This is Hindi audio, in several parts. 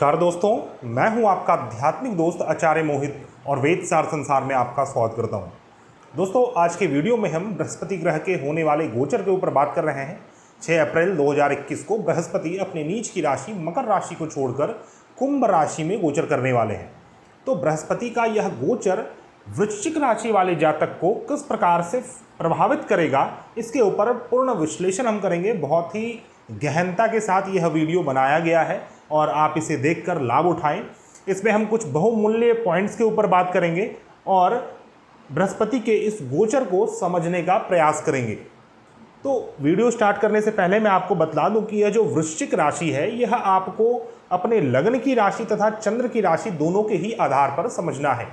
नमस्कार दोस्तों, मैं हूं आपका आध्यात्मिक दोस्त आचार्य मोहित और वेद सार संसार में आपका स्वागत करता हूं। दोस्तों, आज के वीडियो में हम बृहस्पति ग्रह के होने वाले गोचर के ऊपर बात कर रहे हैं। 6 अप्रैल 2021 को बृहस्पति अपने नीच की राशि मकर राशि को छोड़कर कुंभ राशि में गोचर करने वाले हैं। तो बृहस्पति का यह गोचर वृश्चिक राशि वाले जातक को किस प्रकार से प्रभावित करेगा, इसके ऊपर पूर्ण विश्लेषण हम करेंगे। बहुत ही गहनता के साथ यह वीडियो बनाया गया है और आप इसे देखकर लाभ उठाएं। इसमें हम कुछ बहुमूल्य पॉइंट्स के ऊपर बात करेंगे और बृहस्पति के इस गोचर को समझने का प्रयास करेंगे। तो वीडियो स्टार्ट करने से पहले मैं आपको बतला दूं कि यह जो वृश्चिक राशि है, यह आपको अपने लग्न की राशि तथा चंद्र की राशि दोनों के ही आधार पर समझना है।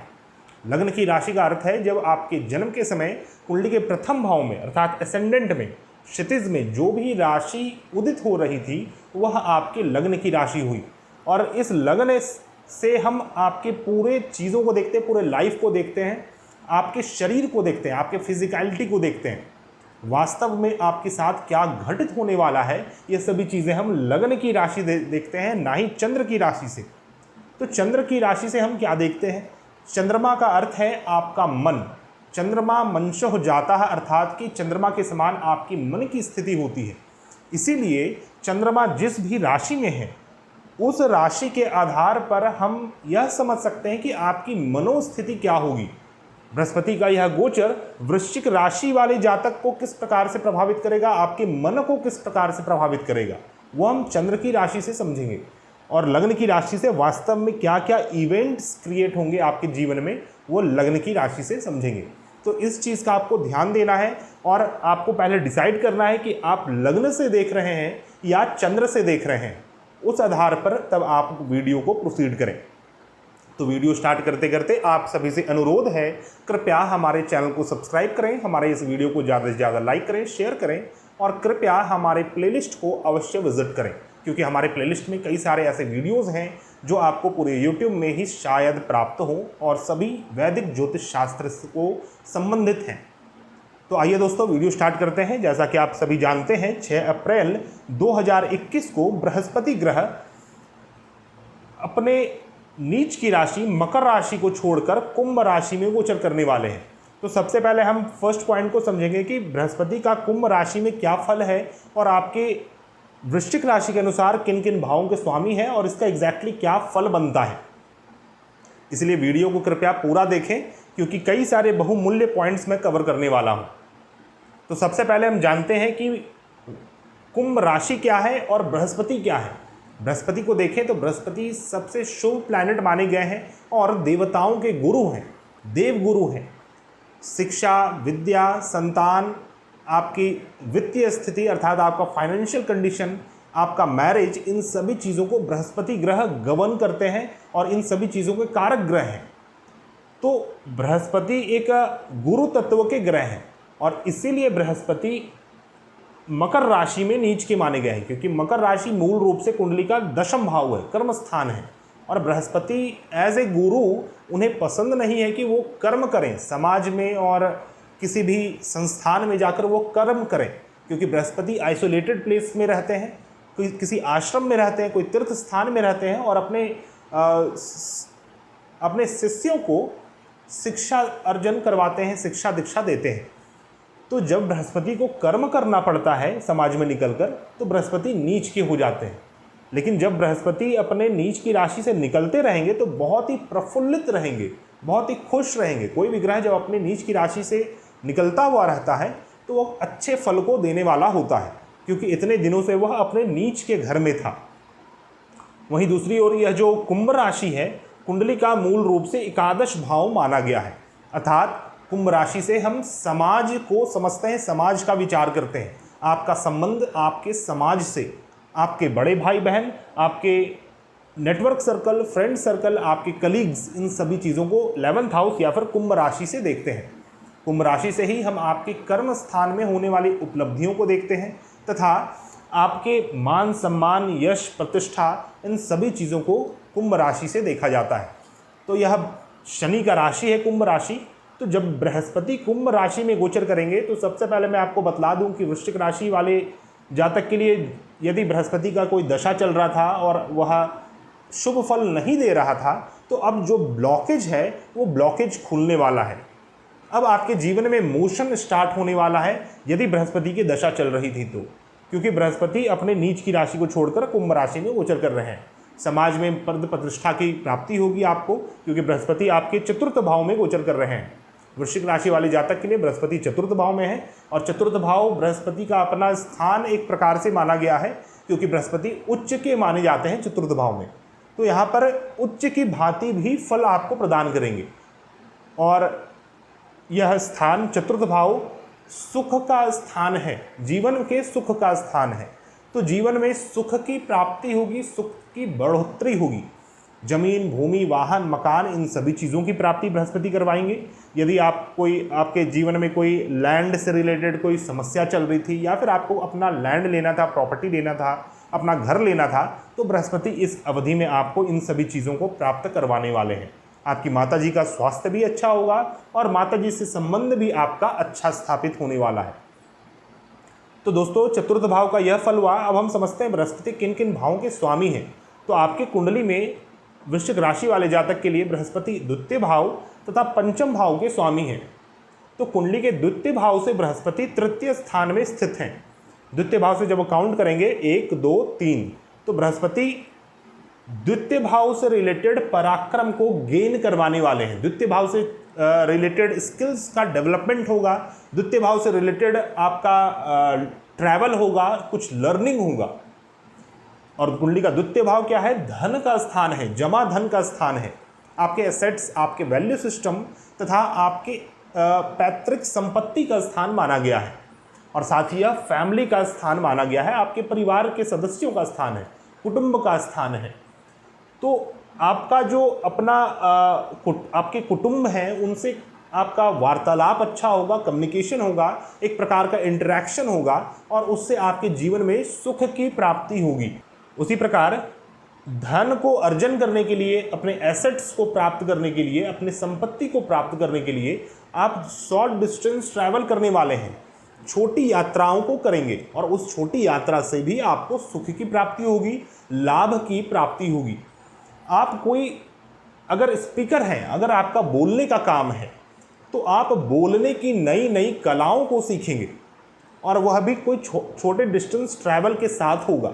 लग्न की राशि का अर्थ है जब आपके जन्म के समय कुंडली के प्रथम भाव में अर्थात एसेंडेंट में, क्षितिज में जो भी राशि उदित हो रही थी वह आपके लग्न की राशि हुई। और इस लग्न से हम आपके पूरे चीज़ों को देखते हैं, पूरे लाइफ को देखते हैं, आपके शरीर को देखते हैं, आपके फिजिकलिटी को देखते हैं। वास्तव में आपके साथ क्या घटित होने वाला है, ये सभी चीज़ें हम लग्न की राशि देखते हैं, ना ही चंद्र की राशि से। तो चंद्र की राशि से हम क्या देखते हैं? चंद्रमा का अर्थ है आपका मन। चंद्रमा मनशो जाता है, अर्थात कि चंद्रमा के समान आपकी मन की स्थिति होती है। इसीलिए चंद्रमा जिस भी राशि में है, उस राशि के आधार पर हम यह समझ सकते हैं कि आपकी मनोस्थिति क्या होगी। बृहस्पति का यह गोचर वृश्चिक राशि वाले जातक को किस प्रकार से प्रभावित करेगा, आपके मन को किस प्रकार से प्रभावित करेगा, वो हम चंद्र की राशि से समझेंगे। और लग्न की राशि से वास्तव में क्या क्या इवेंट्स क्रिएट होंगे आपके जीवन में, वो लग्न की राशि से समझेंगे। तो इस चीज़ का आपको ध्यान देना है और आपको पहले डिसाइड करना है कि आप लग्न से देख रहे हैं या चंद्र से देख रहे हैं। उस आधार पर तब आप वीडियो को प्रोसीड करें। तो वीडियो स्टार्ट करते करते आप सभी से अनुरोध है, कृपया हमारे चैनल को सब्सक्राइब करें, हमारे इस वीडियो को ज़्यादा से ज़्यादा लाइक करें, शेयर करें और कृपया हमारे प्लेलिस्ट को अवश्य विजिट करें, क्योंकि हमारे प्लेलिस्ट में कई सारे ऐसे वीडियोस हैं जो आपको पूरे यूट्यूब में ही शायद प्राप्त हों और सभी वैदिक ज्योतिष शास्त्र को संबंधित हैं। तो आइए दोस्तों, वीडियो स्टार्ट करते हैं। जैसा कि आप सभी जानते हैं, 6 अप्रैल 2021 को बृहस्पति ग्रह अपने नीच की राशि मकर राशि को छोड़कर कुंभ राशि में गोचर करने वाले हैं। तो सबसे पहले हम फर्स्ट पॉइंट को समझेंगे कि बृहस्पति का कुंभ राशि में क्या फल है और आपके वृश्चिक राशि के अनुसार किन किन भावों के स्वामी हैं और इसका एग्जैक्टली क्या फल बनता है। इसलिए वीडियो को कृपया पूरा देखें, क्योंकि कई सारे बहुमूल्य पॉइंट्स मैं कवर करने वाला हूं। तो सबसे पहले हम जानते हैं कि कुंभ राशि क्या है और बृहस्पति क्या है। बृहस्पति को देखें तो बृहस्पति सबसे शुभ प्लैनेट माने गए हैं और देवताओं के गुरु हैं, देव गुरु हैं। शिक्षा, विद्या, संतान, आपकी वित्तीय स्थिति अर्थात आपका फाइनेंशियल कंडीशन, आपका मैरिज, इन सभी चीज़ों को बृहस्पति ग्रह गवर्न करते हैं और इन सभी चीज़ों के कारक ग्रह हैं। तो बृहस्पति एक गुरु तत्व के ग्रह हैं और इसीलिए बृहस्पति मकर राशि में नीच के माने गए हैं, क्योंकि मकर राशि मूल रूप से कुंडली का दशम भाव है, कर्म स्थान है। और बृहस्पति एज ए गुरु, उन्हें पसंद नहीं है कि वो कर्म करें समाज में और किसी भी संस्थान में जाकर वो कर्म करें, क्योंकि बृहस्पति आइसोलेटेड प्लेस में रहते हैं, कोई किसी आश्रम में रहते हैं, कोई तीर्थ स्थान में रहते हैं और अपने शिष्यों को शिक्षा अर्जन करवाते हैं, शिक्षा दीक्षा देते हैं। तो जब बृहस्पति को कर्म करना पड़ता है समाज में निकलकर, तो बृहस्पति नीच के हो जाते हैं। लेकिन जब बृहस्पति अपने नीच की राशि से निकलते रहेंगे तो बहुत ही प्रफुल्लित रहेंगे, बहुत ही खुश रहेंगे। कोई भी ग्रह जब अपने नीच की राशि से निकलता हुआ रहता है तो वो अच्छे फल को देने वाला होता है, क्योंकि इतने दिनों से वह अपने नीच के घर में था। वहीं दूसरी ओर यह जो कुंभ राशि है, कुंडली का मूल रूप से एकादश भाव माना गया है, अर्थात कुंभ राशि से हम समाज को समझते हैं, समाज का विचार करते हैं। आपका संबंध आपके समाज से, आपके बड़े भाई बहन, आपके नेटवर्क सर्कल, फ्रेंड सर्कल, आपके कलीग्स, इन सभी चीज़ों को 11th हाउस या फिर कुंभ राशि से देखते हैं। कुंभ राशि से ही हम आपके कर्म स्थान में होने वाली उपलब्धियों को देखते हैं तथा आपके मान सम्मान, यश, प्रतिष्ठा, इन सभी चीज़ों को कुंभ राशि से देखा जाता है। तो यह शनि का राशि है कुंभ राशि। तो जब बृहस्पति कुंभ राशि में गोचर करेंगे तो सबसे पहले मैं आपको बतला दूं कि वृश्चिक राशि वाले जातक के लिए यदि बृहस्पति का कोई दशा चल रहा था और वह शुभ फल नहीं दे रहा था, तो अब जो ब्लॉकेज है वो ब्लॉकेज खुलने वाला है। अब आपके जीवन में मोशन स्टार्ट होने वाला है यदि बृहस्पति की दशा चल रही थी तो, क्योंकि बृहस्पति अपने नीच की राशि को छोड़कर कुंभ राशि में गोचर कर रहे हैं। समाज में पद प्रतिष्ठा की प्राप्ति होगी आपको, क्योंकि बृहस्पति आपके चतुर्थ भाव में गोचर कर रहे हैं। वृश्चिक राशि वाले जातक के लिए बृहस्पति चतुर्थ भाव में है, और चतुर्थ भाव बृहस्पति का अपना स्थान एक प्रकार से माना गया है, क्योंकि बृहस्पति उच्च के माने जाते हैं चतुर्थ भाव में। तो यहाँ पर उच्च की भांति भी फल आपको प्रदान करेंगे, और यह स्थान चतुर्थ भाव सुख का स्थान है, जीवन के सुख का स्थान है। तो जीवन में सुख की प्राप्ति होगी, सुख की बढ़ोतरी होगी। जमीन, भूमि, वाहन, मकान, इन सभी चीज़ों की प्राप्ति बृहस्पति करवाएंगे। यदि आपके जीवन में कोई लैंड से रिलेटेड कोई समस्या चल रही थी, या फिर आपको अपना लैंड लेना था, प्रॉपर्टी लेना था, अपना घर लेना था, तो बृहस्पति इस अवधि में आपको इन सभी चीज़ों को प्राप्त करवाने वाले हैं। आपकी माताजी का स्वास्थ्य भी अच्छा होगा, और माताजी से संबंध भी आपका अच्छा स्थापित होने वाला है। तो दोस्तों, चतुर्थ भाव का यह फल हुआ। अब हम समझते हैं बृहस्पति किन किन भावों के स्वामी हैं। तो आपके कुंडली में वृश्चिक राशि वाले जातक के लिए बृहस्पति द्वितीय भाव तथा पंचम भाव के स्वामी हैं। तो कुंडली के द्वितीय भाव से बृहस्पति तृतीय स्थान में स्थित हैं। द्वितीय भाव से जब काउंट करेंगे 1, 2, 3, तो बृहस्पति द्वितीय भाव से रिलेटेड पराक्रम को गेन करवाने वाले हैं। द्वितीय भाव से रिलेटेड स्किल्स का डेवलपमेंट होगा, द्वितीय भाव से रिलेटेड आपका ट्रैवल होगा, कुछ लर्निंग होगा। और कुंडली का द्वितीय भाव क्या है? धन का स्थान है, जमा धन का स्थान है। आपके एसेट्स, आपके वैल्यू सिस्टम तथा आपके पैतृक संपत्ति का स्थान माना गया है, और साथ ही यह फैमिली का स्थान माना गया है, आपके परिवार के सदस्यों का स्थान है, कुटुंब का स्थान है। तो आपका जो अपना आपके कुटुंब है उनसे आपका वार्तालाप अच्छा होगा, कम्युनिकेशन होगा, एक प्रकार का इंटरेक्शन होगा, और उससे आपके जीवन में सुख की प्राप्ति होगी। उसी प्रकार धन को अर्जन करने के लिए, अपने एसेट्स को प्राप्त करने के लिए, अपनी संपत्ति को प्राप्त करने के लिए आप शॉर्ट डिस्टेंस ट्रैवल करने वाले हैं, छोटी यात्राओं को करेंगे, और उस छोटी यात्रा से भी आपको सुख की प्राप्ति होगी, लाभ की प्राप्ति होगी। आप कोई अगर स्पीकर हैं, अगर आपका बोलने का काम है, तो आप बोलने की नई नई कलाओं को सीखेंगे, और वह भी कोई छोटे डिस्टेंस ट्रैवल के साथ होगा।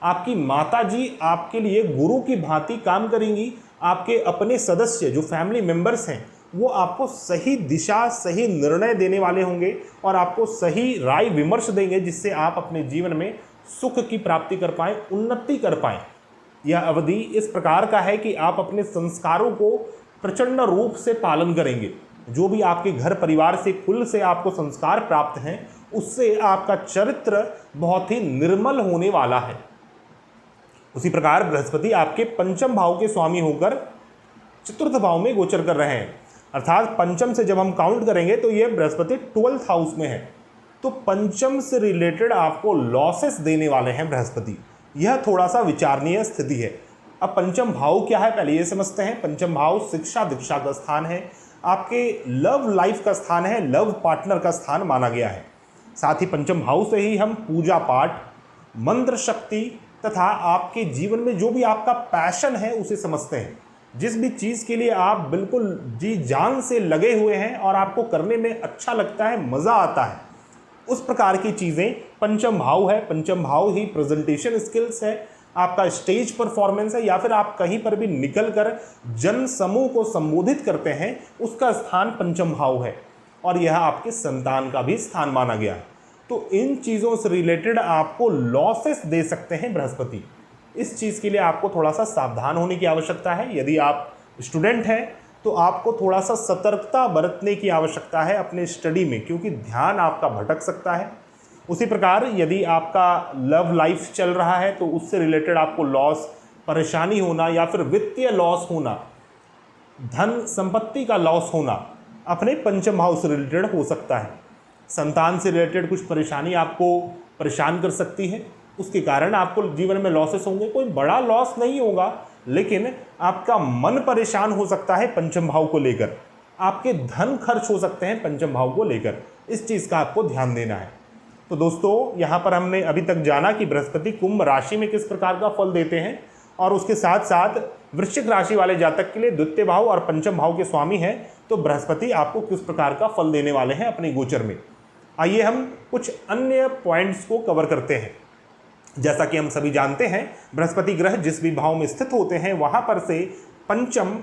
आपकी माताजी आपके लिए गुरु की भांति काम करेंगी। आपके अपने सदस्य जो फैमिली मेंबर्स हैं वो आपको सही दिशा, सही निर्णय देने वाले होंगे, और आपको सही राय विमर्श देंगे, जिससे आप अपने जीवन में सुख की प्राप्ति कर पाएँ, उन्नति कर पाएँ। यह अवधि इस प्रकार का है कि आप अपने संस्कारों को प्रचंड रूप से पालन करेंगे। जो भी आपके घर परिवार से, कुल से आपको संस्कार प्राप्त हैं, उससे आपका चरित्र बहुत ही निर्मल होने वाला है। उसी प्रकार बृहस्पति आपके पंचम भाव के स्वामी होकर चतुर्थ भाव में गोचर कर रहे हैं, अर्थात पंचम से जब हम काउंट करेंगे तो ये बृहस्पति 12th हाउस में है। तो पंचम से रिलेटेड आपको लॉसेस देने वाले हैं बृहस्पति। यह थोड़ा सा विचारणीय स्थिति है। अब पंचम भाव क्या है पहले ये समझते हैं। पंचम भाव शिक्षा दीक्षा का स्थान है, आपके लव लाइफ का स्थान है, लव पार्टनर का स्थान माना गया है। साथ ही पंचम भाव से ही हम पूजा पाठ, मंत्र शक्ति तथा आपके जीवन में जो भी आपका पैशन है उसे समझते हैं। जिस भी चीज़ के लिए आप बिल्कुल जी जान से लगे हुए हैं और आपको करने में अच्छा लगता है, मज़ा आता है, उस प्रकार की चीज़ें पंचम भाव है। पंचम भाव ही प्रेजेंटेशन स्किल्स है, आपका स्टेज परफॉर्मेंस है, या फिर आप कहीं पर भी निकलकर जन समूह को संबोधित करते हैं, उसका स्थान पंचम भाव है। और यह आपके संतान का भी स्थान माना गया है। तो इन चीज़ों से रिलेटेड आपको लॉसेस दे सकते हैं बृहस्पति। इस चीज़ के लिए आपको थोड़ा सा सावधान होने की आवश्यकता है। यदि आप स्टूडेंट हैं तो आपको थोड़ा सा सतर्कता बरतने की आवश्यकता है अपने स्टडी में, क्योंकि ध्यान आपका भटक सकता है। उसी प्रकार यदि आपका लव लाइफ चल रहा है तो उससे रिलेटेड आपको लॉस, परेशानी होना, या फिर वित्तीय लॉस होना, धन संपत्ति का लॉस होना अपने पंचम भाव से रिलेटेड हो सकता है। संतान से रिलेटेड कुछ परेशानी आपको परेशान कर सकती है, उसके कारण आपको जीवन में लॉसेस होंगे। कोई बड़ा लॉस नहीं होगा, लेकिन आपका मन परेशान हो सकता है पंचम भाव को लेकर, आपके धन खर्च हो सकते हैं पंचम भाव को लेकर। इस चीज़ का आपको ध्यान देना है। तो दोस्तों, यहाँ पर हमने अभी तक जाना कि बृहस्पति कुंभ राशि में किस प्रकार का फल देते हैं, और उसके साथ साथ वृश्चिक राशि वाले जातक के लिए द्वितीय भाव और पंचम भाव के स्वामी हैं। तो बृहस्पति आपको किस प्रकार का फल देने वाले हैं अपने गोचर में, आइए हम कुछ अन्य पॉइंट्स को कवर करते हैं। जैसा कि हम सभी जानते हैं, बृहस्पति ग्रह जिस भी भाव में स्थित होते हैं वहां पर से पंचम,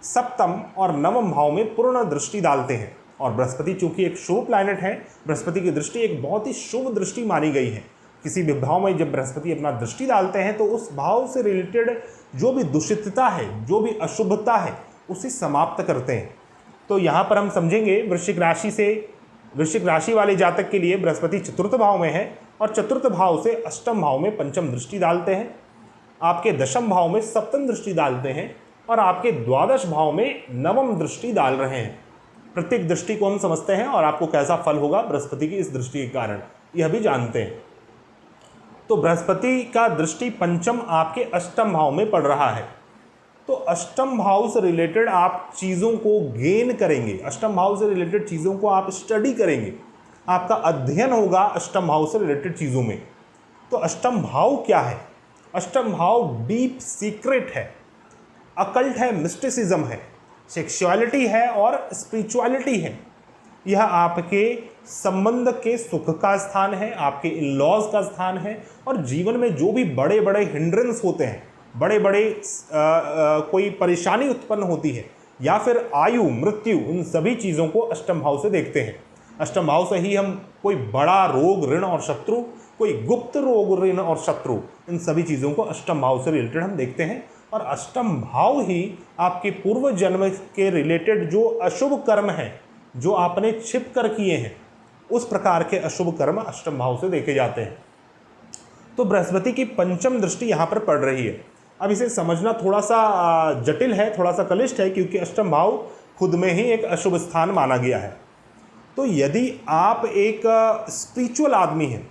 सप्तम और नवम भाव में पूर्ण दृष्टि डालते हैं। और बृहस्पति चूंकि एक शुभ प्लैनेट है, बृहस्पति की दृष्टि एक बहुत ही शुभ दृष्टि मानी गई है। किसी भी भाव में जब बृहस्पति अपना दृष्टि डालते हैं तो उस भाव से रिलेटेड जो भी दूषितता है, जो भी अशुभता है, उसे समाप्त करते हैं। तो यहाँ पर हम समझेंगे वृश्चिक राशि वाले जातक के लिए बृहस्पति चतुर्थ भाव में है और चतुर्थ भाव से अष्टम भाव में पंचम दृष्टि डालते हैं, आपके दशम भाव में सप्तम दृष्टि डालते हैं और आपके द्वादश भाव में नवम दृष्टि डाल रहे हैं। प्रत्येक दृष्टि को हम समझते हैं और आपको कैसा फल होगा बृहस्पति की इस दृष्टि के कारण यह भी जानते हैं। तो बृहस्पति का दृष्टि पंचम आपके अष्टम भाव में पड़ रहा है। तो अष्टम भाव से रिलेटेड आप चीज़ों को गेन करेंगे, अष्टम भाव से रिलेटेड चीज़ों को आप स्टडी करेंगे, आपका अध्ययन होगा अष्टम भाव से रिलेटेड चीज़ों में। तो अष्टम भाव क्या है? अष्टम भाव डीप सीक्रेट है, अकल्ट है, मिस्टिसिज्म है, सेक्सुअलिटी है और स्पिरिचुअलिटी है। यह आपके संबंध के सुख का स्थान है, आपके इन-लॉज का स्थान है और जीवन में जो भी बड़े बड़े हिंड्रेंस होते हैं, बड़े बड़े कोई परेशानी उत्पन्न होती है या फिर आयु, मृत्यु, उन सभी चीज़ों को अष्टम भाव से देखते हैं। अष्टम भाव से ही हम कोई बड़ा रोग, ऋण और शत्रु, कोई गुप्त रोग, ऋण और शत्रु, इन सभी चीज़ों को अष्टम भाव से रिलेटेड हम देखते हैं। और अष्टम भाव ही आपके पूर्व जन्म के रिलेटेड जो अशुभ कर्म हैं, जो आपने छिप कर किए हैं, उस प्रकार के अशुभ कर्म अष्टम भाव से देखे जाते हैं। तो बृहस्पति की पंचम दृष्टि यहाँ पर पड़ रही है। अब इसे समझना थोड़ा सा जटिल है, थोड़ा सा कलिष्ठ है, क्योंकि अष्टम भाव खुद में ही एक अशुभ स्थान माना गया है। तो यदि आप एक स्पिरिचुअल आदमी हैं,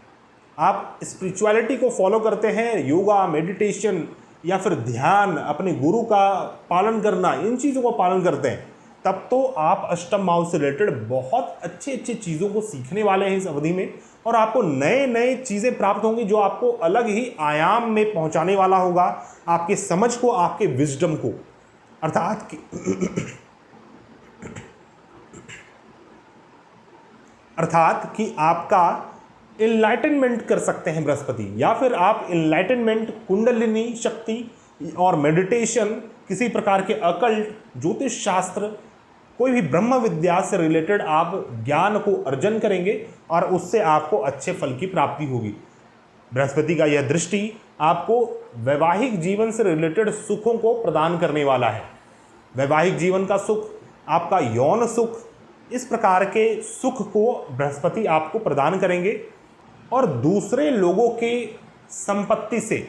आप स्पिरिचुअलिटी को फॉलो करते हैं, योगा, मेडिटेशन या फिर ध्यान, अपने गुरु का पालन करना, इन चीज़ों को पालन करते हैं, तब तो आप अष्टम भाव से रिलेटेड बहुत अच्छी अच्छी चीज़ों को सीखने वाले हैं इस अवधि में और आपको नए नए चीज़ें प्राप्त होंगी जो आपको अलग ही आयाम में पहुंचाने वाला होगा, आपके समझ को, आपके विजडम को। अर्थात कि आपका इनलाइटनमेंट कर सकते हैं बृहस्पति, या फिर आप इनलाइटनमेंट, कुंडलिनी शक्ति और मेडिटेशन, किसी प्रकार के अकल्ट, ज्योतिष शास्त्र, कोई भी ब्रह्म विद्या से रिलेटेड आप ज्ञान को अर्जन करेंगे और उससे आपको अच्छे फल की प्राप्ति होगी। बृहस्पति का यह दृष्टि आपको वैवाहिक जीवन से रिलेटेड सुखों को प्रदान करने वाला है। वैवाहिक जीवन का सुख, आपका यौन सुख, इस प्रकार के सुख को बृहस्पति आपको प्रदान करेंगे और दूसरे लोगों के संपत्ति से,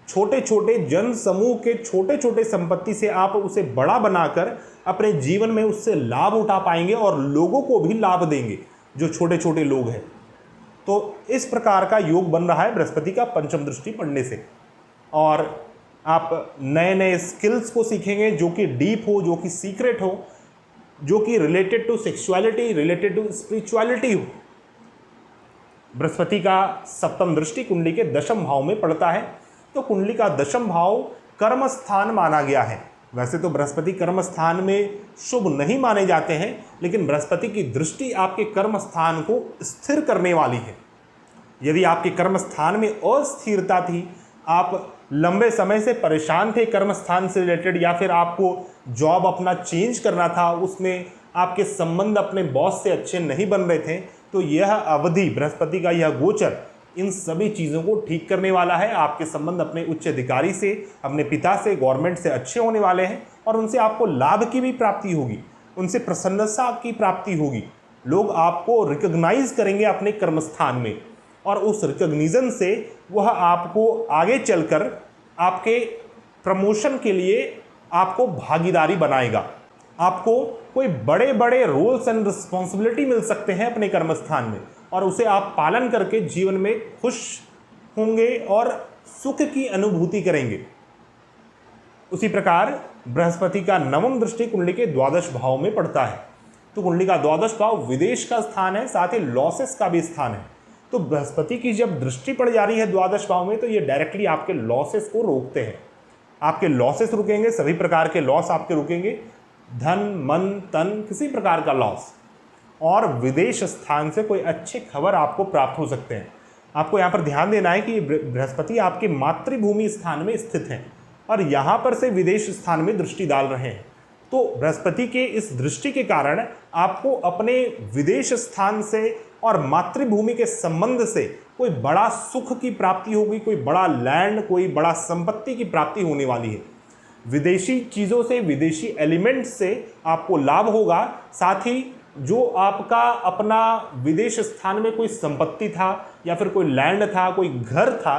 छोटे छोटे जन समूह के छोटे छोटे संपत्ति से आप उसे बड़ा बनाकर अपने जीवन में उससे लाभ उठा पाएंगे और लोगों को भी लाभ देंगे जो छोटे छोटे लोग हैं। तो इस प्रकार का योग बन रहा है बृहस्पति का पंचम दृष्टि पड़ने से। और आप नए नए स्किल्स को सीखेंगे जो कि डीप हो, जो कि सीक्रेट हो, जो कि related to sexuality, related to spirituality हो। बृहस्पति का सप्तम दृष्टि कुंडली के दशम भाव में पड़ता है। तो कुंडली का दशम भाव कर्म स्थान माना गया है। वैसे तो बृहस्पति कर्म स्थान में शुभ नहीं माने जाते हैं, लेकिन बृहस्पति की दृष्टि आपके कर्म स्थान को स्थिर करने वाली है। यदि आपके कर्म स्थान में अस्थिरता थी, आप लंबे समय से परेशान थे कर्म स्थान से रिलेटेड, या फिर आपको जॉब अपना चेंज करना था, उसमें आपके संबंध अपने बॉस से अच्छे नहीं बन रहे थे, तो यह अवधि, बृहस्पति का यह गोचर इन सभी चीज़ों को ठीक करने वाला है। आपके संबंध अपने उच्च अधिकारी से, अपने पिता से, गवर्नमेंट से अच्छे होने वाले हैं और उनसे आपको लाभ की भी प्राप्ति होगी, उनसे प्रसन्नता की प्राप्ति होगी। लोग आपको रिकॉग्नाइज करेंगे अपने कर्मस्थान में और उस रिकॉग्निशन से वह आपको आगे चलकर आपके प्रमोशन के लिए आपको भागीदारी बनाएगा। आपको कोई बड़े बड़े रोल्स एंड रिस्पॉन्सिबिलिटी मिल सकते हैं अपने कर्मस्थान में और उसे आप पालन करके जीवन में खुश होंगे और सुख की अनुभूति करेंगे। उसी प्रकार बृहस्पति का नवम दृष्टि कुंडली के द्वादश भाव में पड़ता है। तो कुंडली का द्वादश भाव विदेश का स्थान है, साथ ही लॉसेस का भी स्थान है। तो बृहस्पति की जब दृष्टि पड़ जा रही है द्वादश भाव में, तो ये डायरेक्टली आपके लॉसेस को रोकते हैं। आपके लॉसेस रुकेंगे, सभी प्रकार के लॉस आपके रुकेंगे, धन मन तन किसी प्रकार का लॉस, और विदेश स्थान से कोई अच्छी खबर आपको प्राप्त हो सकते हैं। आपको यहाँ पर ध्यान देना है कि बृहस्पति आपके मातृभूमि स्थान में स्थित हैं और यहाँ पर से विदेश स्थान में दृष्टि डाल रहे हैं। तो बृहस्पति के इस दृष्टि के कारण आपको अपने विदेश स्थान से और मातृभूमि के संबंध से कोई बड़ा सुख की प्राप्ति होगी, कोई बड़ा लैंड, कोई बड़ा संपत्ति की प्राप्ति होने वाली है। विदेशी चीज़ों से, विदेशी एलिमेंट से आपको लाभ होगा। साथ ही जो आपका अपना विदेश स्थान में कोई संपत्ति था या फिर कोई लैंड था, कोई घर था,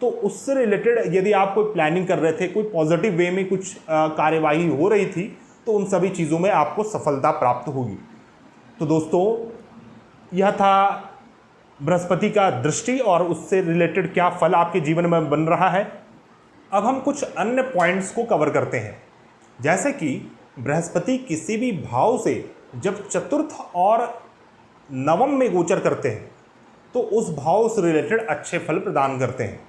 तो उससे रिलेटेड यदि आप कोई प्लानिंग कर रहे थे, कोई पॉजिटिव वे में कुछ कार्यवाही हो रही थी, तो उन सभी चीज़ों में आपको सफलता प्राप्त होगी। तो दोस्तों, यह था बृहस्पति का दृष्टि और उससे रिलेटेड क्या फल आपके जीवन में बन रहा है। अब हम कुछ अन्य पॉइंट्स को कवर करते हैं, जैसे कि बृहस्पति किसी भी भाव से जब चतुर्थ और नवम में गोचर करते हैं तो उस भाव से रिलेटेड अच्छे फल प्रदान करते हैं।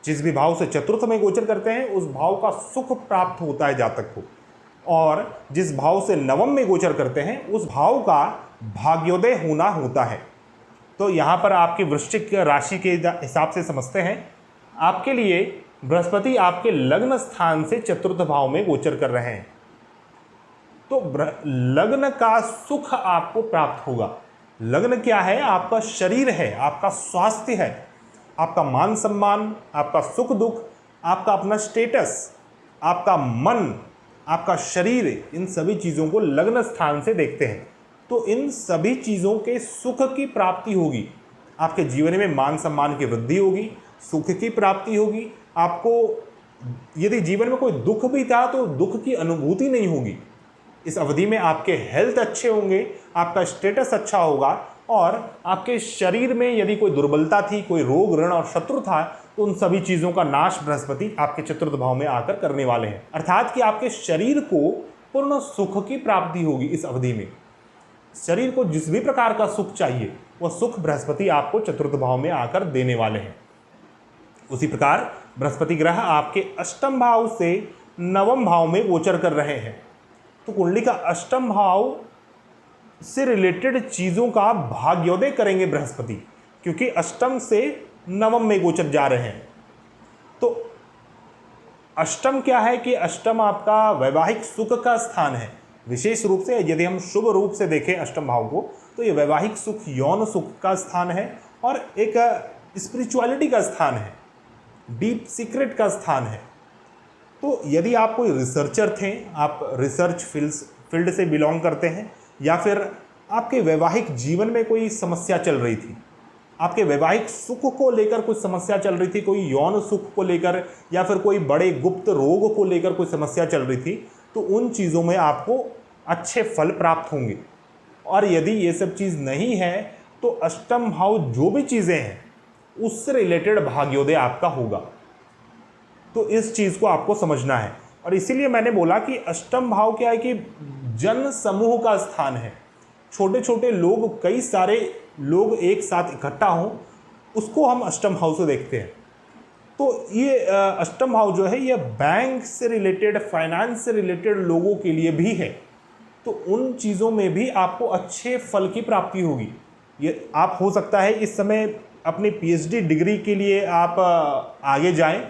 जिस भी भाव से चतुर्थ में गोचर करते हैं उस भाव का सुख प्राप्त होता है जातक को, और जिस भाव से नवम में गोचर करते हैं उस भाव का भाग्योदय होना होता है। तो यहाँ पर आपकी वृश्चिक राशि के हिसाब से समझते हैं, आपके लिए बृहस्पति आपके लग्न स्थान से चतुर्थ भाव में गोचर कर रहे हैं, तो लग्न का सुख आपको प्राप्त होगा। लग्न क्या है? आपका शरीर है, आपका स्वास्थ्य है, आपका मान सम्मान, आपका सुख दुख, आपका अपना स्टेटस, आपका मन, आपका शरीर, इन सभी चीज़ों को लग्न स्थान से देखते हैं। तो इन सभी चीज़ों के सुख की प्राप्ति होगी, आपके जीवन में मान सम्मान की वृद्धि होगी, सुख की प्राप्ति होगी। आपको यदि जीवन में कोई दुख भी था तो दुख की अनुभूति नहीं होगी। इस अवधि में आपके हेल्थ अच्छे होंगे, आपका स्टेटस अच्छा होगा, और आपके शरीर में यदि कोई दुर्बलता थी, कोई रोग ऋण और शत्रु था, तो उन सभी चीज़ों का नाश बृहस्पति आपके चतुर्थ भाव में आकर करने वाले हैं। अर्थात कि आपके शरीर को पूर्ण सुख की प्राप्ति होगी। इस अवधि में शरीर को जिस भी प्रकार का सुख चाहिए वह सुख बृहस्पति आपको चतुर्थ भाव में आकर देने वाले हैं। उसी प्रकार बृहस्पति ग्रह आपके अष्टम भाव से नवम भाव में गोचर कर रहे हैं, तो कुंडली का अष्टम भाव से रिलेटेड चीज़ों का भाग्योदय करेंगे बृहस्पति, क्योंकि अष्टम से नवम में गोचर जा रहे हैं। तो अष्टम क्या है कि अष्टम आपका वैवाहिक सुख का स्थान है। विशेष रूप से यदि हम शुभ रूप से देखें अष्टम भाव को, तो ये वैवाहिक सुख, यौन सुख का स्थान है और एक स्पिरिचुअलिटी का स्थान है, डीप सीक्रेट का स्थान है। तो यदि आप कोई रिसर्चर थे, आप रिसर्च फील्ड से बिलोंग करते हैं, या फिर आपके वैवाहिक जीवन में कोई समस्या चल रही थी, आपके वैवाहिक सुख को लेकर कुछ समस्या चल रही थी, कोई यौन सुख को लेकर या फिर कोई बड़े गुप्त रोग को लेकर कोई समस्या चल रही थी, तो उन चीज़ों में आपको अच्छे फल प्राप्त होंगे। और यदि ये सब चीज़ नहीं है तो अष्टम भाव जो भी चीज़ें हैं उससे रिलेटेड भाग्योदय आपका होगा। तो इस चीज़ को आपको समझना है, और इसीलिए मैंने बोला कि अष्टम भाव क्या है कि जन समूह का स्थान है। छोटे छोटे लोग, कई सारे लोग एक साथ इकट्ठा हों, उसको हम अष्टम भाव से देखते हैं। तो ये अष्टम भाव जो है ये बैंक से रिलेटेड, फाइनेंस से रिलेटेड लोगों के लिए भी है। तो उन चीज़ों में भी आपको अच्छे फल की प्राप्ति होगी। ये आप हो सकता है इस समय अपनी पीएचडी डिग्री के लिए आप आगे जाएं,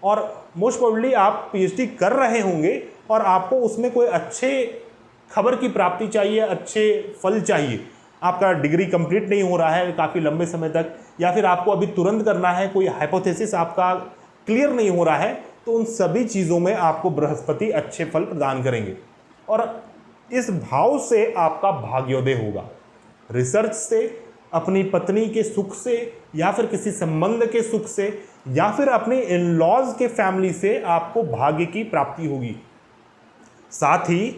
और मोस्ट प्रोबेबली आप पीएचडी कर रहे होंगे और आपको उसमें कोई अच्छे खबर की प्राप्ति चाहिए, अच्छे फल चाहिए। आपका डिग्री कंप्लीट नहीं हो रहा है काफ़ी लंबे समय तक, या फिर आपको अभी तुरंत करना है, कोई हाइपोथेसिस आपका क्लियर नहीं हो रहा है, तो उन सभी चीज़ों में आपको बृहस्पति अच्छे फल प्रदान करेंगे और इस भाव से आपका भाग्योदय होगा। रिसर्च से, अपनी पत्नी के सुख से, या फिर किसी संबंध के सुख से, या फिर अपने इन-लॉज के फैमिली से आपको भाग्य की प्राप्ति होगी। साथ ही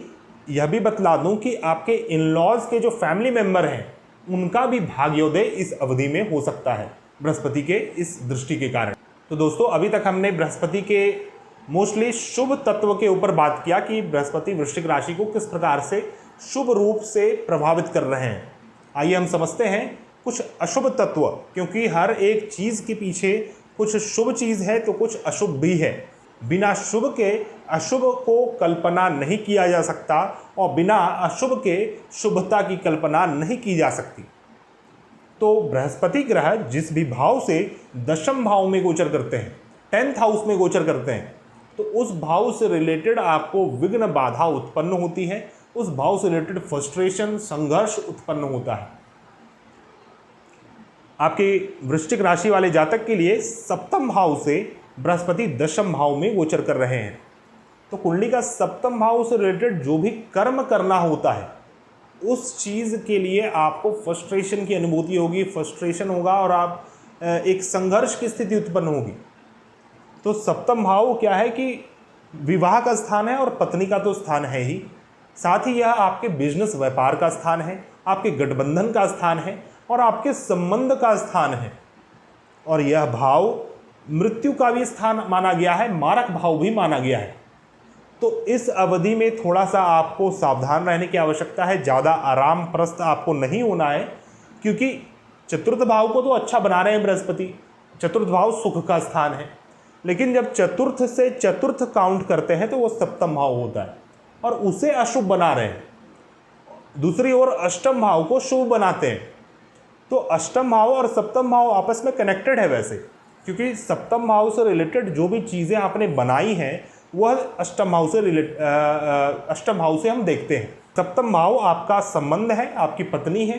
यह भी बतला दूं कि आपके इन-लॉज के जो फैमिली मेंबर हैं उनका भी भाग्योदय इस अवधि में हो सकता है बृहस्पति के इस दृष्टि के कारण। तो दोस्तों, अभी तक हमने बृहस्पति के मोस्टली शुभ तत्व के ऊपर बात किया कि बृहस्पति वृश्चिक राशि को किस प्रकार से शुभ रूप से प्रभावित कर रहे हैं। आइए हम समझते हैं कुछ अशुभ तत्व, क्योंकि हर एक चीज़ के पीछे कुछ शुभ चीज़ है तो कुछ अशुभ भी है। बिना शुभ के अशुभ को कल्पना नहीं किया जा सकता और बिना अशुभ के शुभता की कल्पना नहीं की जा सकती। तो बृहस्पति ग्रह जिस भी भाव से दशम भाव में गोचर करते हैं, 10th हाउस में गोचर करते हैं, तो उस भाव से रिलेटेड आपको विघ्न बाधा उत्पन्न होती है, उस भाव से रिलेटेड फ्रस्ट्रेशन, संघर्ष उत्पन्न होता है। आपके वृश्चिक राशि वाले जातक के लिए सप्तम भाव से बृहस्पति दशम भाव में गोचर कर रहे हैं, तो कुंडली का सप्तम भाव से रिलेटेड जो भी कर्म करना होता है उस चीज़ के लिए आपको फ्रस्ट्रेशन की अनुभूति होगी, फ्रस्ट्रेशन होगा और आप एक संघर्ष की स्थिति उत्पन्न होगी। तो सप्तम भाव क्या है कि विवाह का स्थान है और पत्नी का तो स्थान है ही, साथ ही यह आपके बिजनेस व्यापार का स्थान है, आपके गठबंधन का स्थान है और आपके संबंध का स्थान है। और यह भाव मृत्यु का भी स्थान माना गया है, मारक भाव भी माना गया है। तो इस अवधि में थोड़ा सा आपको सावधान रहने की आवश्यकता है, ज़्यादा आराम प्रस्त आपको नहीं होना है, क्योंकि चतुर्थ भाव को तो अच्छा बना रहे हैं बृहस्पति, चतुर्थ भाव सुख का स्थान है, लेकिन जब चतुर्थ से चतुर्थ काउंट करते हैं तो वो सप्तम भाव होता है और उसे अशुभ बना रहे हैं। दूसरी ओर अष्टम भाव को शुभ बनाते हैं। तो अष्टम भाव और सप्तम भाव आपस में कनेक्टेड है वैसे, क्योंकि सप्तम भाव से रिलेटेड जो भी चीज़ें आपने बनाई हैं वह अष्टम भाव से हम देखते हैं। सप्तम भाव आपका संबंध है, आपकी पत्नी है,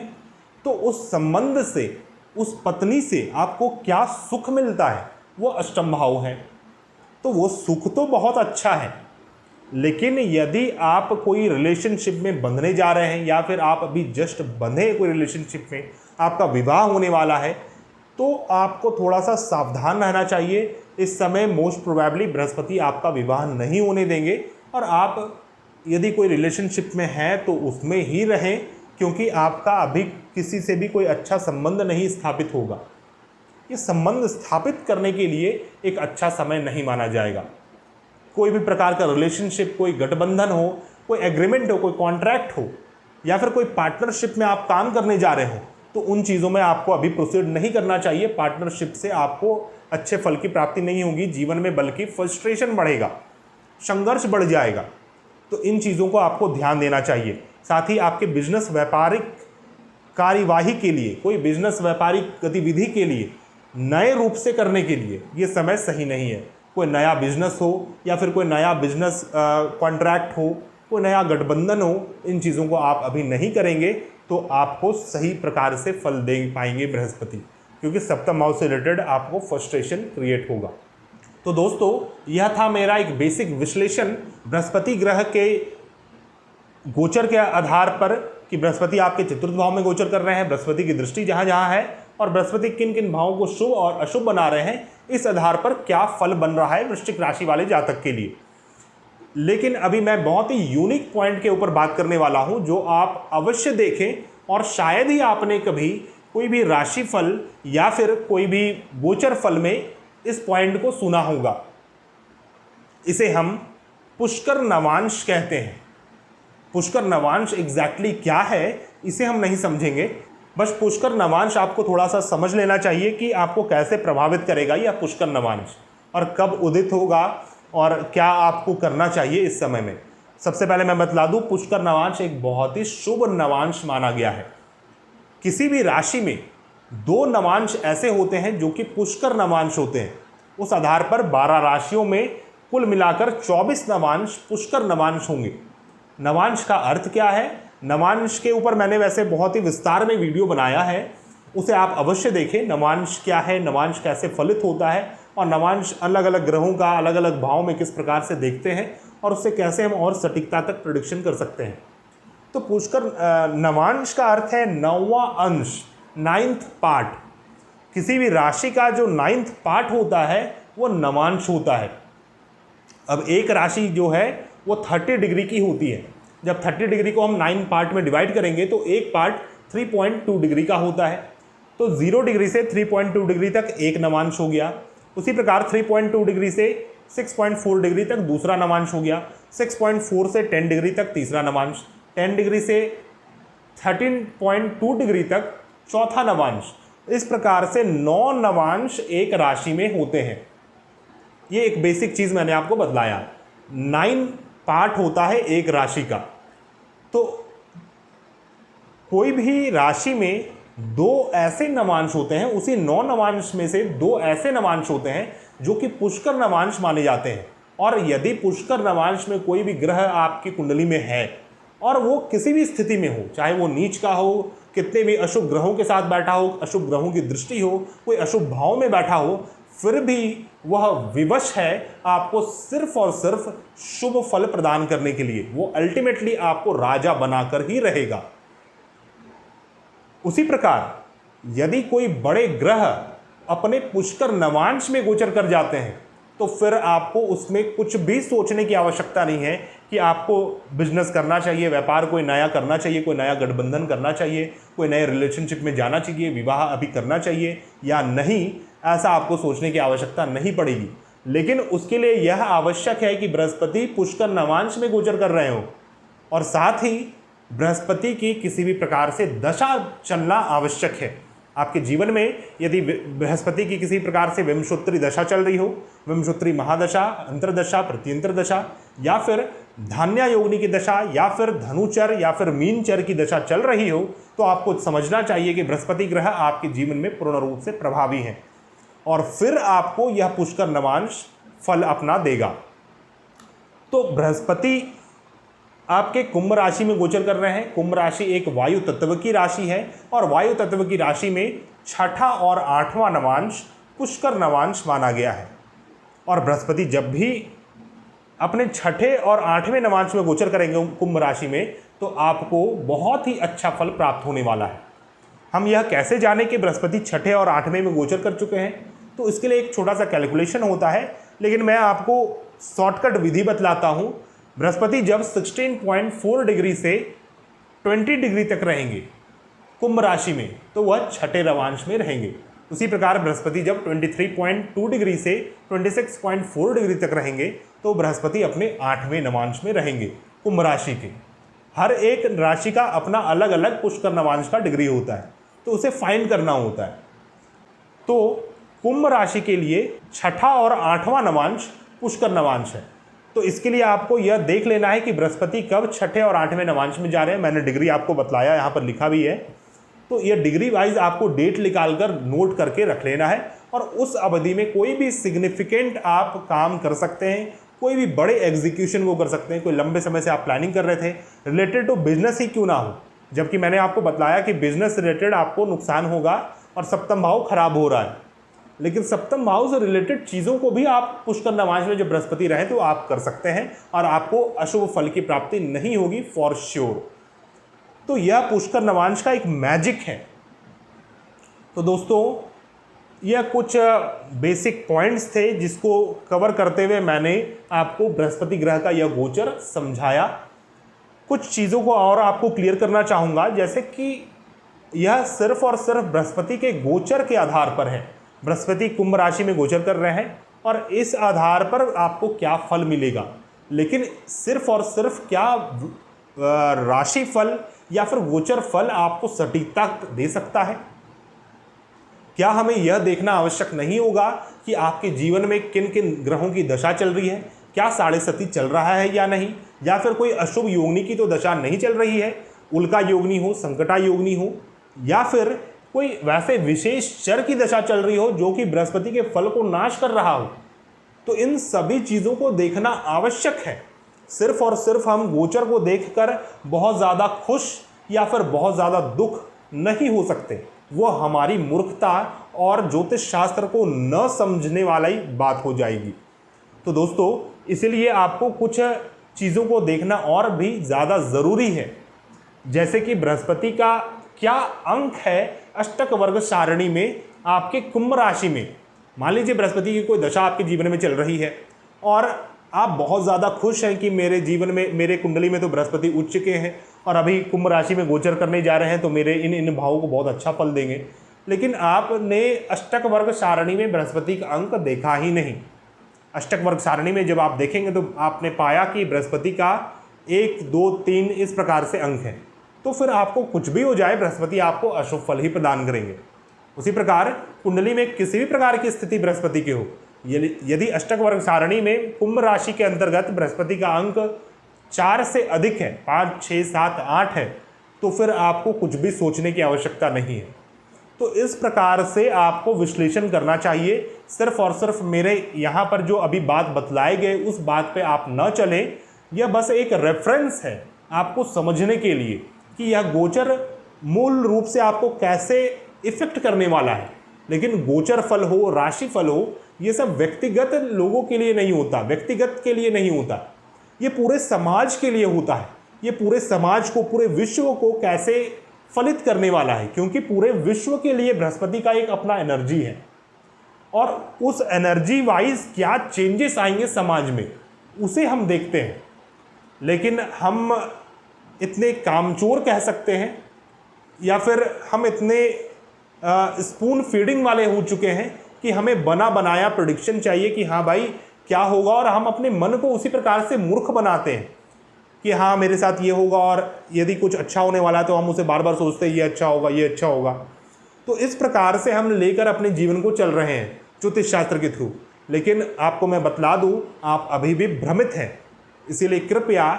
तो उस संबंध से, उस पत्नी से आपको क्या सुख मिलता है वो अष्टम भाव है। तो वो सुख तो बहुत अच्छा है, लेकिन यदि आप कोई रिलेशनशिप में बंधने जा रहे हैं या फिर आप अभी जस्ट बंधे कोई रिलेशनशिप में, आपका विवाह होने वाला है, तो आपको थोड़ा सा सावधान रहना चाहिए। इस समय मोस्ट प्रोबेबली बृहस्पति आपका विवाह नहीं होने देंगे और आप यदि कोई रिलेशनशिप में हैं तो उसमें ही रहें, क्योंकि आपका अभी किसी से भी कोई अच्छा संबंध नहीं स्थापित होगा। ये संबंध स्थापित करने के लिए एक अच्छा समय नहीं माना जाएगा। कोई भी प्रकार का रिलेशनशिप, कोई गठबंधन हो, कोई एग्रीमेंट हो, कोई कॉन्ट्रैक्ट हो या फिर कोई पार्टनरशिप में आप काम करने जा रहे हो, तो उन चीज़ों में आपको अभी प्रोसीड नहीं करना चाहिए। पार्टनरशिप से आपको अच्छे फल की प्राप्ति नहीं होगी जीवन में, बल्कि फ्रस्ट्रेशन बढ़ेगा, संघर्ष बढ़ जाएगा। तो इन चीज़ों को आपको ध्यान देना चाहिए। साथ ही आपके बिजनेस व्यापारिक कार्यवाही के लिए, कोई बिजनेस व्यापारिक गतिविधि के लिए, नए रूप से करने के लिए ये समय सही नहीं है। कोई नया बिजनेस हो या फिर कोई नया बिजनेस कॉन्ट्रैक्ट हो, कोई नया गठबंधन हो, इन चीज़ों को आप अभी नहीं करेंगे तो आपको सही प्रकार से फल दे पाएंगे बृहस्पति, क्योंकि सप्तम भाव से रिलेटेड आपको फ्रस्ट्रेशन क्रिएट होगा। तो दोस्तों, यह था मेरा एक बेसिक विश्लेषण बृहस्पति ग्रह के गोचर के आधार पर कि बृहस्पति आपके चतुर्थ भाव में गोचर कर रहे हैं, बृहस्पति की दृष्टि जहाँ जहाँ है और बृहस्पति किन किन भावों को शुभ और अशुभ बना रहे हैं, इस आधार पर क्या फल बन रहा है वृश्चिक राशि वाले जातक के लिए। लेकिन अभी मैं बहुत ही यूनिक पॉइंट के ऊपर बात करने वाला हूं, जो आप अवश्य देखें और शायद ही आपने कभी कोई भी राशि फल या फिर कोई भी गोचर फल में इस पॉइंट को सुना होगा। इसे हम पुष्कर नवांश कहते हैं। पुष्कर नवांश एग्जैक्टली क्या है इसे हम नहीं समझेंगे, बस पुष्कर नवांश आपको थोड़ा सा समझ लेना चाहिए कि आपको कैसे प्रभावित करेगा यह पुष्कर नवांश और कब उदित होगा और क्या आपको करना चाहिए इस समय में। सबसे पहले मैं बतला दूं, पुष्कर नवांश एक बहुत ही शुभ नवांश माना गया है। किसी भी राशि में 2 नवांश ऐसे होते हैं जो कि पुष्कर नवांश होते हैं। उस आधार पर 12 राशियों में कुल मिलाकर 24 नवांश पुष्कर नवांश होंगे। नवांश का अर्थ क्या है, नवांश के ऊपर मैंने वैसे बहुत ही विस्तार में वीडियो बनाया है, उसे आप अवश्य देखें। नवांश क्या है, नवांश कैसे फलित होता है और नवांश अलग अलग ग्रहों का अलग अलग भाव में किस प्रकार से देखते हैं और उससे कैसे हम और सटीकता तक प्रेडिक्शन कर सकते हैं। तो पुष्कर नवांश का अर्थ है 9वां अंश, 9th पार्ट। किसी भी राशि का जो 9th पार्ट होता है वो नवांश होता है। अब एक राशि जो है वो 30 डिग्री की होती है। जब 30 डिग्री को हम 9 पार्ट में डिवाइड करेंगे तो एक पार्ट 3.2 डिग्री का होता है। तो 0 डिग्री से 3.2 डिग्री तक एक नवांश हो गया। उसी प्रकार 3.2 डिग्री से 6.4 डिग्री तक दूसरा नवांश हो गया। 6.4 से 10 डिग्री तक तीसरा नवांश। 10 डिग्री से 13.2 डिग्री तक चौथा नवांश। इस प्रकार से 9 नवांश एक राशि में होते हैं। ये एक बेसिक चीज़ मैंने आपको बतलाया। 9 पार्ट होता है एक राशि का। तो कोई भी राशि में 2 ऐसे नवांश होते हैं, उसी 9 नवांश में से 2 ऐसे नवांश होते हैं जो कि पुष्कर नवांश माने जाते हैं। और यदि पुष्कर नवांश में कोई भी ग्रह आपकी कुंडली में है और वो किसी भी स्थिति में हो, चाहे वो नीच का हो, कितने भी अशुभ ग्रहों के साथ बैठा हो, अशुभ ग्रहों की दृष्टि हो, कोई अशुभ भाव में बैठा हो, फिर भी वह विवश है आपको सिर्फ और सिर्फ शुभ फल प्रदान करने के लिए। वो अल्टीमेटली आपको राजा बनाकर ही रहेगा। उसी प्रकार यदि कोई बड़े ग्रह अपने पुष्कर नवांश में गोचर कर जाते हैं तो फिर आपको उसमें कुछ भी सोचने की आवश्यकता नहीं है कि आपको बिजनेस करना चाहिए, व्यापार कोई नया करना चाहिए, कोई नया गठबंधन करना चाहिए, कोई नए रिलेशनशिप में जाना चाहिए, विवाह अभी करना चाहिए या नहीं, ऐसा आपको सोचने की आवश्यकता नहीं पड़ेगी। लेकिन उसके लिए यह आवश्यक है कि बृहस्पति पुष्कर नवांश में गोचर कर रहे हो और साथ ही बृहस्पति की किसी भी प्रकार से दशा चलना आवश्यक है। आपके जीवन में यदि बृहस्पति की किसी प्रकार से विंशोत्तरी दशा चल रही हो, विंशोत्तरी महादशा, अंतरदशा, प्रत्यंतर दशा या फिर धान्या योगिनी की दशा या फिर धनुचर या फिर मीनचर की दशा चल रही हो, तो आपको समझना चाहिए कि बृहस्पति ग्रह आपके जीवन में पूर्ण रूप से प्रभावी हैं और फिर आपको यह पुष्कर नवांश फल अपना देगा। तो बृहस्पति आपके कुंभ राशि में गोचर कर रहे हैं। कुंभ राशि एक वायु तत्व की राशि है और वायु तत्व की राशि में 6ठा और 8वां नवांश पुष्कर नवांश माना गया है। और बृहस्पति जब भी अपने 6ठे और 8वें नवांश में गोचर करेंगे कुंभ राशि में, तो आपको बहुत ही अच्छा फल प्राप्त होने वाला है। हम यह कैसे जाने कि बृहस्पति 6ठे और 8वें में गोचर कर चुके हैं? तो इसके लिए एक छोटा सा कैलकुलेशन होता है, लेकिन मैं आपको शॉर्टकट विधि बतलाता हूँ। बृहस्पति जब 16.4 डिग्री से 20 डिग्री तक रहेंगे कुंभ राशि में, तो वह 6ठे नवांश में रहेंगे। उसी प्रकार बृहस्पति जब 23.2 डिग्री से 26.4 डिग्री तक रहेंगे, तो बृहस्पति अपने 8वें नवांश में रहेंगे कुंभ राशि के। हर एक राशि का अपना अलग अलग पुष्कर नवांश का डिग्री होता है, तो उसे फाइंड करना होता है। तो कुंभ राशि के लिए 6ठा और 8वां नवांश पुष्कर नवांश है। तो इसके लिए आपको यह देख लेना है कि बृहस्पति कब 6ठे और 8वें नवांश में जा रहे हैं। मैंने डिग्री आपको बतलाया, यहाँ पर लिखा भी है। तो यह डिग्री वाइज आपको डेट निकालकर नोट करके रख लेना है और उस अवधि में कोई भी सिग्निफिकेंट आप काम कर सकते हैं, कोई भी बड़े एग्जीक्यूशन वो कर सकते हैं। कोई लंबे समय से आप प्लानिंग कर रहे थे, रिलेटेड टू बिजनेस ही क्यों ना हो, जबकि मैंने आपको बतलाया कि बिजनेस रिलेटेड आपको नुकसान होगा और सप्तम भाव खराब हो रहा है, लेकिन सप्तम भाव से रिलेटेड चीज़ों को भी आप पुष्कर नवांश में जब बृहस्पति रहे तो आप कर सकते हैं और आपको अशुभ फल की प्राप्ति नहीं होगी फॉर श्योर। तो यह पुष्कर नवांश का एक मैजिक है। तो दोस्तों, यह कुछ बेसिक पॉइंट्स थे जिसको कवर करते हुए मैंने आपको बृहस्पति ग्रह का यह गोचर समझाया। कुछ चीज़ों को और आपको क्लियर करना चाहूँगा, जैसे कि यह सिर्फ और सिर्फ बृहस्पति के गोचर के आधार पर है। बृहस्पति कुंभ राशि में गोचर कर रहे हैं और इस आधार पर आपको क्या फल मिलेगा, लेकिन सिर्फ और सिर्फ क्या राशि फल या फिर गोचर फल आपको सटीकता दे सकता है? क्या हमें यह देखना आवश्यक नहीं होगा कि आपके जीवन में किन किन ग्रहों की दशा चल रही है, क्या साढ़े सती चल रहा है या नहीं, या फिर कोई अशुभ योगिनी की तो दशा नहीं चल रही है, उल्का योगिनी हो, संकटा योगिनी हो, या फिर कोई वैसे विशेष चर की दशा चल रही हो जो कि बृहस्पति के फल को नाश कर रहा हो। तो इन सभी चीज़ों को देखना आवश्यक है। सिर्फ और सिर्फ हम गोचर को देखकर बहुत ज़्यादा खुश या फिर बहुत ज़्यादा दुख नहीं हो सकते। वो हमारी मूर्खता और ज्योतिष शास्त्र को न समझने वाला ही बात हो जाएगी। तो दोस्तों, इसलिए आपको कुछ चीज़ों को देखना और भी ज़्यादा ज़रूरी है, जैसे कि बृहस्पति का क्या अंक है अष्टक वर्ग सारणी में आपके कुंभ राशि में। मान लीजिए बृहस्पति की कोई दशा आपके जीवन में चल रही है और आप बहुत ज़्यादा खुश हैं कि मेरे जीवन में, मेरे कुंडली में तो बृहस्पति उच्च के हैं और अभी कुंभ राशि में गोचर करने जा रहे हैं, तो मेरे इन भावों को बहुत अच्छा फल देंगे। लेकिन आपने अष्टक वर्ग सारणी में बृहस्पति का अंक देखा ही नहीं। अष्टक वर्ग सारणी में जब आप देखेंगे तो आपने पाया कि बृहस्पति का 1, 2, 3 इस प्रकार से अंक है, तो फिर आपको कुछ भी हो जाए, बृहस्पति आपको अशुभ फल ही प्रदान करेंगे। उसी प्रकार कुंडली में किसी भी प्रकार की स्थिति बृहस्पति की हो, यदि अष्टक वर्ग सारणी में कुंभ राशि के अंतर्गत बृहस्पति का अंक 4 से अधिक है, 5, 6, 7, 8 है, तो फिर आपको कुछ भी सोचने की आवश्यकता नहीं है। तो इस प्रकार से आपको विश्लेषण करना चाहिए। सिर्फ और सिर्फ मेरे यहाँ पर जो अभी बात बतलाए गए उस बात पे आप न चलें। यह बस एक रेफरेंस है आपको समझने के लिए कि यह गोचर मूल रूप से आपको कैसे इफेक्ट करने वाला है। लेकिन गोचर फल हो, राशि फल हो, ये सब व्यक्तिगत लोगों के लिए नहीं होता, व्यक्तिगत के लिए नहीं होता, ये पूरे समाज के लिए होता है। ये पूरे समाज को, पूरे विश्व को कैसे फलित करने वाला है, क्योंकि पूरे विश्व के लिए बृहस्पति का एक अपना एनर्जी है और उस एनर्जी वाइज क्या चेंजेस आएंगे समाज में, उसे हम देखते हैं। लेकिन हम इतने कामचोर कह सकते हैं या फिर हम इतने स्पून फीडिंग वाले हो चुके हैं कि हमें बना बनाया प्रेडिक्शन चाहिए कि हाँ भाई क्या होगा, और हम अपने मन को उसी प्रकार से मूर्ख बनाते हैं कि हाँ मेरे साथ ये होगा, और यदि कुछ अच्छा होने वाला है तो हम उसे बार बार सोचते हैं ये अच्छा होगा, ये अच्छा होगा। तो इस प्रकार से हम लेकर अपने जीवन को चल रहे हैं ज्योतिष शास्त्र के थ्रू। लेकिन आपको मैं बतला दूं, आप अभी भी भ्रमित हैं। इसीलिए कृपया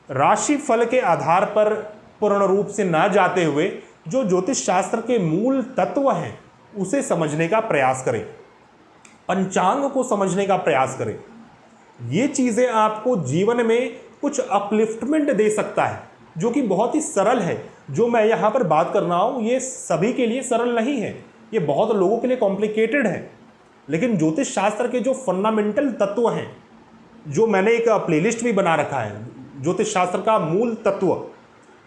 राशि फल के आधार पर पूर्ण रूप से ना जाते हुए जो ज्योतिष शास्त्र के मूल तत्व हैं उसे समझने का प्रयास करें, पंचांग को समझने का प्रयास करें। ये चीज़ें आपको जीवन में कुछ अपलिफ्टमेंट दे सकता है, जो कि बहुत ही सरल है। जो मैं यहाँ पर बात कर रहा हूँ ये सभी के लिए सरल नहीं है, ये बहुत लोगों के लिए कॉम्प्लिकेटेड है। लेकिन ज्योतिष शास्त्र के जो फंडामेंटल तत्व हैं, जो मैंने एक प्लेलिस्ट भी बना रखा है ज्योतिष शास्त्र का मूल तत्व,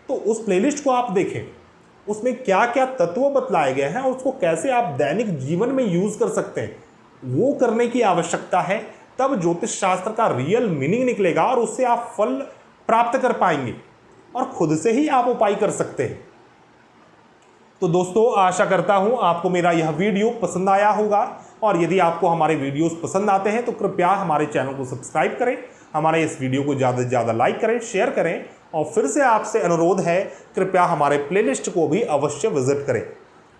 तो उस प्लेलिस्ट को आप देखें, उसमें क्या क्या तत्व बतलाए गए हैं और उसको कैसे आप दैनिक जीवन में यूज कर सकते हैं, वो करने की आवश्यकता है। तब ज्योतिष शास्त्र का रियल मीनिंग निकलेगा और उससे आप फल प्राप्त कर पाएंगे और खुद से ही आप उपाय कर सकते हैं। तो दोस्तों, आशा करता हूं आपको मेरा यह वीडियो पसंद आया होगा, और यदि आपको हमारे वीडियोस पसंद आते हैं तो कृपया हमारे चैनल को सब्सक्राइब करें, हमारे इस वीडियो को ज़्यादा से ज़्यादा लाइक करें, शेयर करें, और फिर से आपसे अनुरोध है कृपया हमारे प्लेलिस्ट को भी अवश्य विजिट करें।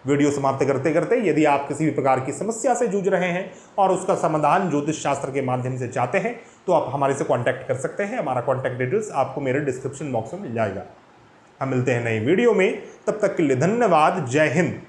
वीडियो समाप्त करते करते यदि आप किसी भी प्रकार की समस्या से जूझ रहे हैं और उसका समाधान ज्योतिष शास्त्र के माध्यम से चाहते हैं तो आप हमारे से कांटेक्ट कर सकते हैं। हमारा कांटेक्ट डिटेल्स आपको मेरे डिस्क्रिप्शन बॉक्स में मिल जाएगा। हम मिलते हैं नई वीडियो में, तब तक के लिए धन्यवाद। जय हिंद।